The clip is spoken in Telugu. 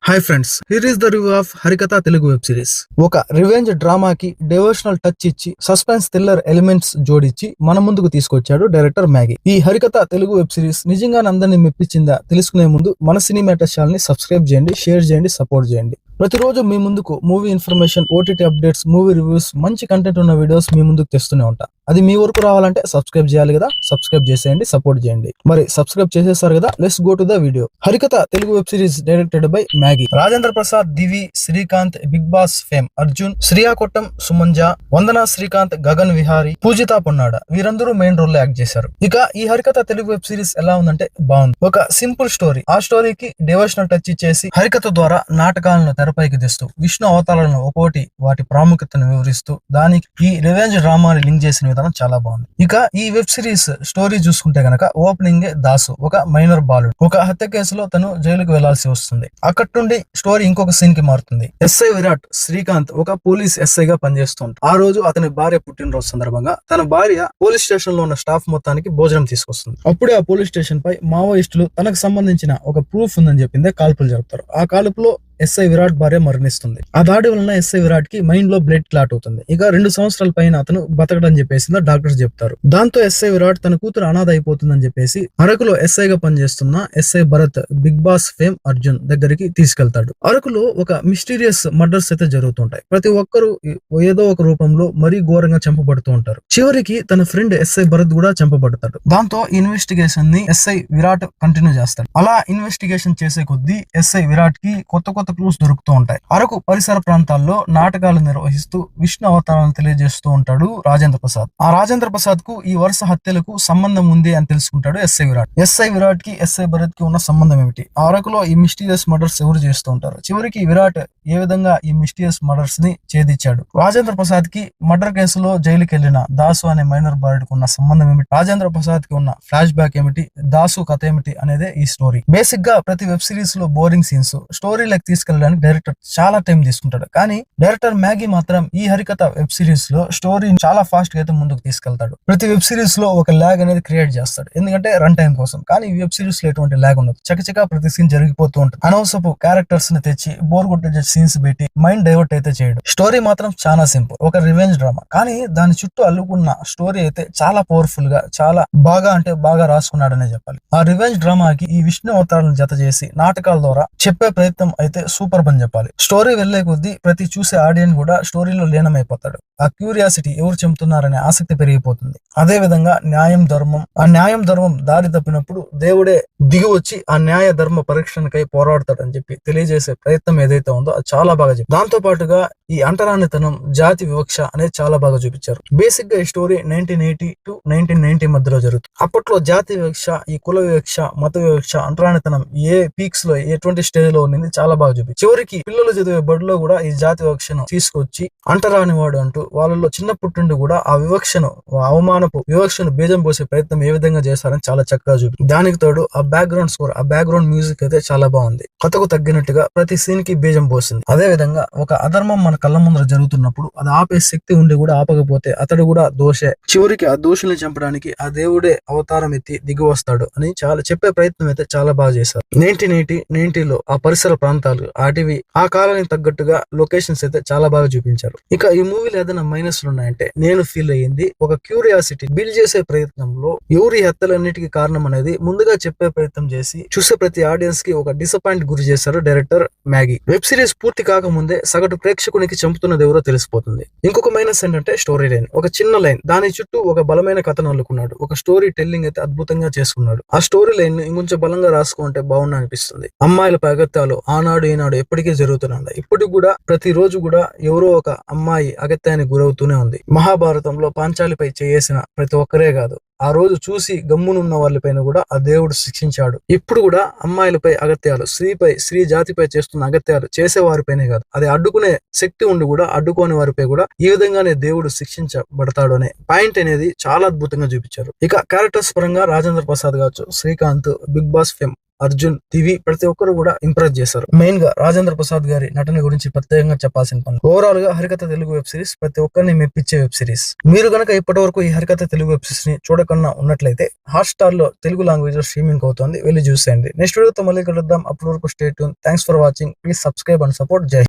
Hi friends, here is the review of Harikatha Telugu web series. ఒక రివెంజ్ డ్రామాకి డివోషనల్ టచ్ ఇచ్చి సస్పెన్స్ థ్రిల్లర్ ఎలిమెంట్స్ జోడించి మన ముందుకు తీసుకొచ్చాడు డైరెక్టర్ మ్యాగీ. ఈ హరికథ తెలుగు వెబ్ సిరీస్ నిజంగా అందరినీ మెప్పించిందా తెలుసుకునే ముందు మన సినిమాటా ఛానల్ ని సబ్స్క్రైబ్ చేయండి, షేర్ చేయండి, సపోర్ట్ చేయండి. ప్రతిరోజు మీ ముందుకు movie information, OTT updates, movie reviews, మంచి కంటెంట్ ఉన్న వీడియోస్ మీ ముందుకు తెస్తూనే ఉంటా. అది మీ వరకు రావాలంటే సబ్స్క్రైబ్ చేయాలి కదా, సబ్స్క్రైబ్ చేసేయండి, సపోర్ట్ చేయండి. మరి సబ్స్క్రైబ్ చేసేసారు కదా, let's go to the video. Harikatha Telugu web series directed by Maggi. Rajendra Prasad, Divi, Srikanth, Bigg boss fame Arjun, Sriya Kottam, Sumanja, వందన శ్రీకాంత్, గగన్ విహారీ, పూజితా పొన్నాడ వీరందరూ మెయిన్ రోల్ లో యాక్ట్ చేశారు. ఇక ఈ హరికథ తెలుగు వెబ్ సిరీస్ ఎలా ఉందంటే బాగుంది. ఒక సింపుల్ స్టోరీ, ఆ స్టోరీకి డివోషనల్ టచ్ ఇచ్చేసి హరికథ ద్వారా నాటకాలను తెరపైకి తెస్తూ విష్ణు అవతారాలను ఒక్కోటి వాటి ప్రాముఖ్యతను వివరిస్తూ దానికి ఈ రివెంజ్ డ్రామాని లింక్ చేసిన విధానం చాలా బాగుంది. ఇక ఈ వెబ్ సిరీస్ స్టోరీ చూసుకుంటే గనక ఓపెనింగ్ దాసు ఒక మైనర్ బాలుడు ఒక హత్య కేసులో తను జైలుకు వెళ్లాల్సి వస్తుంది. అక్కడి నుండి స్టోరీ ఇంకొక సీన్ కి మారుతుంది. ఎస్ఐ విరాట్ శ్రీకాంత్ ఒక పోలీస్ ఎస్ఐగా పనిచేస్తుంది. ఆ రోజు అతని భార్య పుట్టినరోజు సందర్భంగా తన భార్య పోలీస్ స్టేషన్ లో ఉన్న స్టాఫ్ మొత్తానికి భోజనం తీసుకొస్తుంది. అప్పుడే ఆ పోలీస్ స్టేషన్ పై మావోయిస్టులు తనకు సంబంధించిన ఒక ప్రూఫ్ ఉందని చెప్పిందే కాల్పులు జరుపుతారు. ఆ కాల్పులో ఎస్ఐ విరాట్ భార్య మరణిస్తుంది. ఆ దాడి వలన ఎస్ఐ విరాట్ కి మైండ్ లో బ్లడ్ క్లాట్ అవుతుంది. ఇక 2 సంవత్సరాల పైన అతను బతకడని చెప్పేసి డాక్టర్స్ చెప్తారు. దాంతో ఎస్ఐ విరాట్ తన కూతురు అనాథ అయిపోతుందని చెప్పేసి అరకులో ఎస్ఐగా పనిచేస్తున్న SI Bharat big boss fame Arjun దగ్గరికి తీసుకెళ్తాడు. అరకులో ఒక మిస్టీరియస్ మర్డర్స్ అయితే జరుగుతుంటాయి. ప్రతి ఒక్కరు ఏదో ఒక రూపంలో మరీ ఘోరంగా చంపబడుతూ ఉంటారు. చివరికి తన ఫ్రెండ్ ఎస్ఐ భరత్ కూడా చంపబడతాడు. దాంతో ఇన్వెస్టిగేషన్ ని ఎస్ఐ విరాట్ కంటిన్యూ చేస్తాడు. అలా ఇన్వెస్టిగేషన్ చేసే కొద్దీ ఎస్ఐ విరాట్ కి కొత్త క్లూస్ దొరుకుతూ ఉంటాయి. అరకు పరిసర ప్రాంతాల్లో నాటకాలు నిర్వహిస్తూ విష్ణు అవతారాలను తెలియజేస్తూ ఉంటాడు రాజేంద్ర ప్రసాద్. ఆ రాజేంద్ర ప్రసాద్ కు ఈ వరుస హత్యలకు సంబంధం ఉంది అని తెలుసుకుంటాడు ఎస్ఐ విరాట్. ఎస్ఐ విరాట్ కి ఎస్ఐ భరత్ కి ఉన్న సంబంధం ఏమిటి, ఆ అరకులో ఈ మిస్టీరియస్ మర్డర్స్ ఎవరు చేస్తూ ఉంటారు, చివరికి విరాట్ ఏ విధంగా ఈ మిస్టీరియస్ మర్డర్స్ ని ఛేదించాడు, రాజేంద్ర ప్రసాద్ కి మర్డర్ కేసులో జైలుకి వెళ్లిన దాసు అనే మైనర్ బాలుడికి ఉన్న సంబంధం ఏమిటి, రాజేంద్ర ప్రసాద్ కి ఉన్న ఫ్లాష్ బ్యాక్ ఏమిటి, దాసు కథ ఏమిటి అనేదే ఈ స్టోరీ. బేసిక్ గా ప్రతి వెబ్ సిరీస్ లో బోరింగ్ సీన్స్ స్టోరీ లైక్ తీసుకెళ్ళడానికి డైరెక్టర్ చాలా టైం తీసుకుంటాడు. కానీ డైరెక్టర్ మ్యాగీ మాత్రం ఈ హరికథ వెబ్ సిరీస్ లో స్టోరీని చాలా ఫాస్ట్ గా అయితే ముందుకు తీసుకెళ్తాడు. ప్రతి వెబ్ సిరీస్ లో ఒక ల్యాగ్ అనేది క్రియేట్ చేస్తాడు, ఎందుకంటే రన్ టైం కోసం. కానీ ఈ వెబ్ సిరీస్ లో ఎటువంటి ల్యాగ్ ఉండదు. చకచకా ప్రతి సీన్ జరిగిపోతూ ఉంటుంది. అనవసరపు క్యారెక్టర్స్ ని తెచ్చి బోర్ కొట్టే సీన్స్ పెట్టి మైండ్ డైవర్ట్ అయితే చేయడు. స్టోరీ మాత్రం చాలా సింపుల్, ఒక రివెంజ్ డ్రామా. కానీ దాని చుట్టూ అల్లుకున్న స్టోరీ అయితే చాలా పవర్ఫుల్ గా, చాలా బాగా అంటే బాగా రాసుకున్నాడనే చెప్పాలి. ఆ రివెంజ్ డ్రామాకి ఈ విష్ణు అవతారాలను జత చేసి నాటకాల ద్వారా చెప్పే ప్రయత్నం అయితే సూపర్ అని చెప్పాలి. స్టోరీ వెళ్లే కొద్దీ ప్రతి చూసే ఆడియన్స్ కూడా స్టోరీలో లీనమైపోతాడు. ఆ క్యూరియాసిటీ, ఎవరు చెబుతున్నారనే ఆసక్తి పెరిగిపోతుంది. అదే విధంగా న్యాయం ధర్మం దారి తప్పినప్పుడు దేవుడే దిగి వచ్చి ఆ న్యాయ ధర్మ పరీక్షణకై పోరాడతాడని చెప్పి తెలియజేసే ప్రయత్నం ఏదైతే ఉందో అది చాలా బాగా చెప్పారు. దాంతో పాటుగా ఈ అంటరానితనం, జాతి వివక్ష అనేది చాలా బాగా చూపించారు. బేసిక్ గా ఈ స్టోరీ 1980 to 1990 మధ్యలో జరుగుతుంది. అప్పట్లో జాతి వివక్ష, ఈ కుల వివక్ష, మత వివక్ష, అంటరానితనం ఏ పీక్స్ లో ఎటువంటి స్టేజ్ లో ఉంది చాలా బాగా చూపించారు. చివరికి పిల్లలు చదివే బడిలో కూడా ఈ జాతి వివక్షను తీసుకొచ్చి అంటరాని వాడు అంటూ వాళ్ళలో చిన్నప్పటి నుండి కూడా ఆ వివక్షను, అవమానపు వివక్షను బీజం పోసే ప్రయత్నం ఏ విధంగా చేశారని చాలా చక్కగా చూపి, దానికి తోడు ఆ బ్యాక్గ్రౌండ్ స్కోర్, ఆ బ్యాక్గ్రౌండ్ మ్యూజిక్ అయితే చాలా బాగుంది. కథకు తగ్గినట్టుగా ప్రతి సీన్ కి బీజం పోసింది. అదే విధంగా ఒక అధర్మం మన కళ్ళ ముందర జరుగుతున్నప్పుడు అది ఆపే శక్తి ఉండి కూడా ఆపకపోతే అతడు కూడా దోషే. చివరికి ఆ దోషుల్ని చంపడానికి ఆ దేవుడే అవతారం ఎత్తి దిగి వస్తాడు అని చాలా చెప్పే ప్రయత్నం అయితే చాలా బాగా చేశారు. 1990 ఆ పరిసర ప్రాంతాలు, అటవీ, ఆ కాలానికి తగ్గట్టుగా లొకేషన్స్ అయితే చాలా బాగా చూపించారు. ఇక ఈ మూవీలో ఏదైనా మైనస్లు ఉన్నాయంటే నేను ఫీల్ అయ్యింది, ఒక క్యూరియాసిటీ బిల్డ్ చేసే ప్రయత్నంలో ఎవరి హత్యలన్నిటికీ కారణం అనేది ముందుగా చెప్పే ప్రయత్నం చేసి చూసే ప్రతి ఆడియన్స్ కి ఒక డిసప్పాయింట్ గురి చేశారు డైరెక్టర్ మ్యాగీ. వెబ్ సిరీస్ పూర్తి కాకముందే సగటు ప్రేక్షకునికి చంపుతున్నది ఎవరో తెలిసిపోతుంది. ఇంకొక మైనస్ ఏంటంటే స్టోరీ లైన్, ఒక చిన్న లైన్, దాని చుట్టూ ఒక బలమైన కథను అల్లుకున్నాడు. ఒక స్టోరీ టెల్లింగ్ అయితే అద్భుతంగా చేసుకున్నాడు. ఆ స్టోరీ లైన్ ఇంకొంచెం బలంగా రాసుకుంటే బాగుండా అనిపిస్తుంది. అమ్మాయిలపై అగత్యాలు ఆనాడు ఈనాడు ఎప్పటికీ జరుగుతున్నాయి. ఇప్పటికి కూడా ప్రతిరోజు కూడా ఎవరో ఒక అమ్మాయి అగత్యానికి గురవుతూనే ఉంది. మహాభారతంలో పాంచాలిపై చేసిన ప్రతి ఒక్కరే కాదు, ఆ రోజు చూసి గమ్మునున్న వాళ్ళపైన కూడా ఆ దేవుడు శిక్షించాడు. ఇప్పుడు కూడా అమ్మాయిలపై అగత్యాలు, స్త్రీ జాతిపై చేస్తున్న అగత్యాలు చేసే వారిపైనే కాదు, అది అడ్డుకునే శక్తి ఉండి కూడా అడ్డుకోని వారిపై కూడా ఈ విధంగానే దేవుడు శిక్షించబడతాడు అనే పాయింట్ అనేది చాలా అద్భుతంగా చూపించారు. ఇక క్యారెక్టర్స్ పరంగా రాజేంద్ర ప్రసాద్ కావచ్చు, Srikanth, Bigg boss fame Arjun, Divi ప్రతి ఒక్కరు కూడా ఇంప్రెస్ చేశారు. మెయిన్ గా రాజేంద్ర ప్రసాద్ గారి నటన గురించి ప్రత్యేకంగా చెప్పాల్సిన పని. ఓవరాల్ గా హరికథ తెలుగు వెబ్ సిరీస్ ప్రతి ఒక్కరిని మెప్పించే వెబ్ సిరీస్. మీరు గనక ఇప్పటి వరకు ఈ హరికథ తెలుగు వెబ్ సిరీస్ ని చూడకుండా ఉన్నట్లయితే హాట్‌స్టార్ లో తెలుగు లాంగ్వేజ్ లో స్ట్రీమింగ్ అవుతుంది, వెళ్ళి చూసేయండి. నెక్స్ట్ వీడియోతో మళ్ళీ కలుద్దాం. అప్పటి వరకు stay tune. Thanks for watching. Please subscribe and support. జై హింద్.